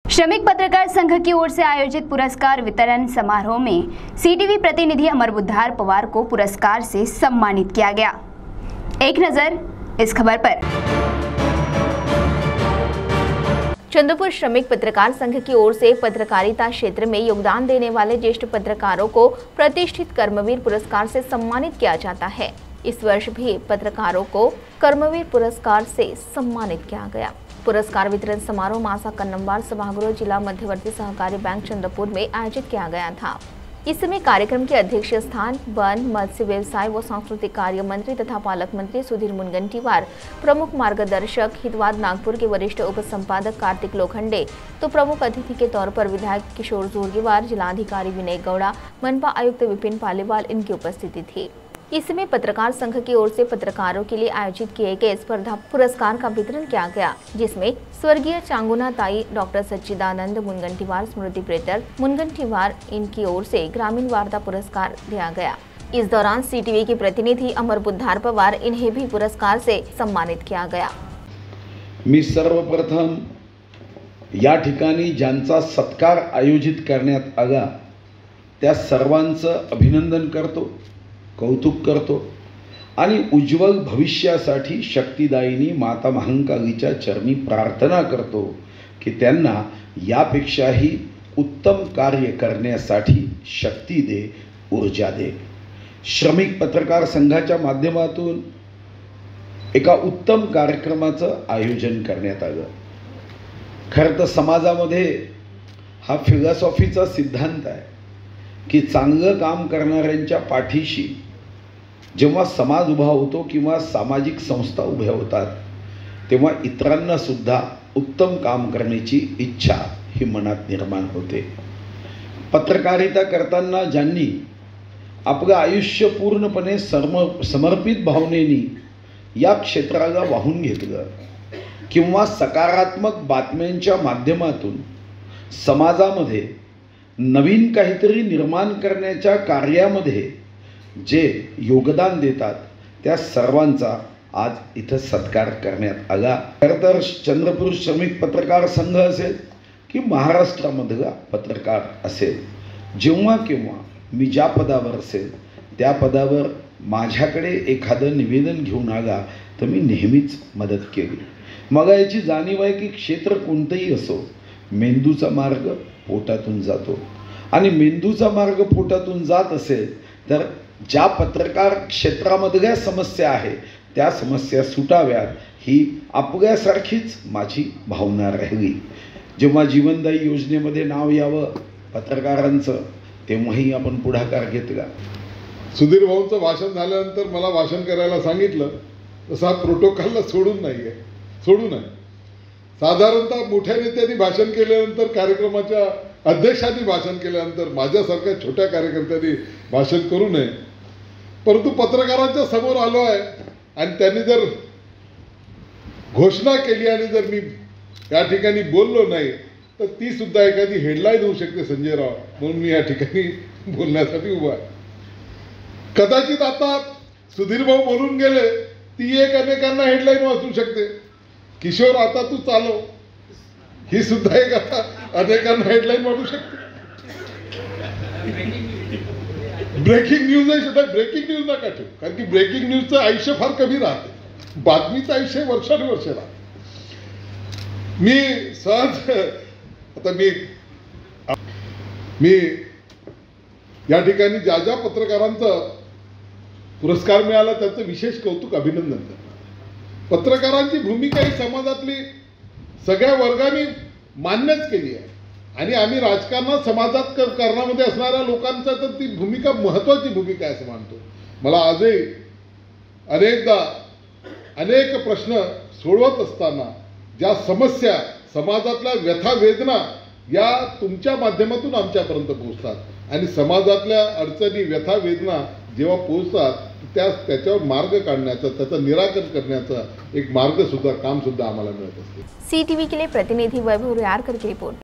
श्रमिक पत्रकार संघ की ओर से आयोजित पुरस्कार वितरण समारोह में सीटीवी प्रतिनिधि अमर बुद्धार पवार को पुरस्कार से सम्मानित किया गया। एक नजर इस खबर पर। चंद्रपुर श्रमिक पत्रकार संघ की ओर से पत्रकारिता क्षेत्र में योगदान देने वाले ज्येष्ठ पत्रकारों को प्रतिष्ठित कर्मवीर पुरस्कार से सम्मानित किया जाता है। इस वर्ष भी पत्रकारों को कर्मवीर पुरस्कार से सम्मानित किया गया। पुरस्कार वितरण समारोह मासा कन्नमवार सभागृह जिला मध्यवर्ती सहकारी बैंक चंद्रपुर में आयोजित किया गया था। इस समय कार्यक्रम के अध्यक्ष स्थान वन, मत्स्य व्यवसाय व सांस्कृतिक कार्य मंत्री तथा पालक मंत्री सुधीर मुनगंटीवार, प्रमुख मार्गदर्शक हितवाद नागपुर के वरिष्ठ उप संपादक कार्तिक लोखंडे, तो प्रमुख अतिथि के तौर पर विधायक किशोर जोरगेवार, जिलाधिकारी विनय गौड़ा, मनपा आयुक्त विपिन पालीवाल इनकी उपस्थिति थी। इसमें पत्रकार संघ की ओर से पत्रकारों के लिए आयोजित किए गए स्पर्धा पुरस्कार का वितरण किया गया, जिसमें स्वर्गीय चांगुना ताई डॉक्टर सच्चिदानंद मुनगंटीवार स्मृति प्रेटर मुनगंटीवार इनकी ओर से ग्रामीण वार्ता पुरस्कार दिया गया। इस दौरान सीटीवी के प्रतिनिधि अमर बुद्धार पवार इन्हें भी पुरस्कार से सम्मानित किया गया। मी सर्वप्रथम या ठिकाणी ज्यांचा सत्कार आयोजित करण्यात आला त्या सर्वांचं अभिनंदन करतो, कौतुक करतो आणि उज्ज्वल भविष्यासाठी शक्तिदायिनी माता महाकालीच्या चरणी प्रार्थना करतो की त्यांना यापेक्षाही उत्तम कार्य करण्यासाठी शक्ती दे, ऊर्जा दे। श्रमिक पत्रकार संघाच्या माध्यमातून एका उत्तम कार्यक्रमाचं आयोजन करण्यात आलं। खरं तर समाजामध्ये हा फिलॉसॉफीचा सिद्धांत आहे की चांगलं काम करणाऱ्यांच्या पाठीशी जेव्हा समाज उभा होतो किंवा सामाजिक संस्था उभ्या होतात तेव्हा इतरांना सुद्धा उत्तम काम करण्याची इच्छा ही मनात निर्माण होते। पत्रकारिता करताना ज्यांनी आपलं आयुष्य पूर्णपणे समर्पित भावनेने या क्षेत्राला वाहून घेतलं किंवा सकारात्मक बातम्यांच्या माध्यमातून समाजामध्ये नवीन काहीतरी निर्माण करण्याच्या कार्यामध्ये जे योगदान देतात त्या सर्वांचा आज इथं सत्कार करण्यात आला। खरं तर चंद्रपूर श्रमिक पत्रकार संघ असेल की महाराष्ट्रामधला पत्रकार असेल, जेव्हा केव्हा मी ज्या पदावर असेल त्या पदावर माझ्याकडे एखादं निवेदन घेऊन आला तर मी नेहमीच मदत केली। मला याची जाणीव आहे की क्षेत्र कोणतंही असो, मेंदूचा मार्ग पोटातून जातो आणि मेंदूचा मार्ग पोटातून जात असेल तर ज्या पत्रकार क्षेत्रामधल्या समस्या आहे त्या समस्या सुटाव्यात ही आपल्यासारखीच माझी भावना राहिली। जेव्हा जीवनदायी योजनेमध्ये नाव यावं पत्रकारांचं तेव्हाही आपण पुढाकार घेतला। सुधीर भाऊंचं भाषण झाल्यानंतर मला भाषण करायला सांगितलं तसं हा प्रोटोकॉलला सोडू नये। साधारणतः मोठ्या नेत्यांनी भाषण केल्यानंतर, कार्यक्रमाच्या अध्यक्षांनी भाषण केल्यानंतर माझ्यासारख्या छोट्या कार्यकर्त्यांनी भाषण करू नये, परंतु पत्रकारांच्या समोर आलो आहे आणि त्यांनी जर घोषणा केली आणि जर मी या ठिकाणी बोललो नाही तर ती सुद्धा एखादी हेडलाईन होऊ शकते संजय राव, म्हणून मी या ठिकाणी बोलण्यासाठी उभा आहे। कदाचित आता सुधीर भाऊ बोलून गेले ती एक अनेकांना हेडलाईन वाचू शकते, किशोर आता तू चालव ही सुद्धा एक आता अनेकांना हेडलाईन वाटू शकते। ब्रेकिंग न्यूज आहे सुद्धा, ब्रेकिंग न्यूज नका ठेवू, कारण की ब्रेकिंग न्यूजचं आयुष्य फार कमी राहते, बातमीचं आयुष्य वर्षानुवर्ष राहते। मी सहज आता मी या ठिकाणी ज्या ज्या पत्रकारांचा पुरस्कार मिळाला त्याचं विशेष कौतुक, अभिनंदन करतो। पत्रकारांची भूमिका ही समाजातली सगळ्या वर्गाने मान्यच केली आहे आणि आम्ही राजकारणात समाजात करण्यामध्ये असणाऱ्या लोकांचा तर ती भूमिका महत्त्वाची भूमिका आहे असं मानतो। मला आजही अनेकदा अनेक प्रश्न सोडवत असताना ज्या समस्या, समाजातल्या व्यथा वेदना या तुमच्या माध्यमातून आमच्यापर्यंत पोहोचतात आणि समाजातल्या अडचणी, व्यथा वेदना जेव्हा पोहोचतात त्याच्यावर मार्ग काढण्याचा, त्याचं निराकरण करण्याचा एक मार्ग सुद्धा, काम सुद्धा आम्हाला मिळत असते। सीटीवी के लिए प्रतिनिधि वैभव रियारकर की रिपोर्ट।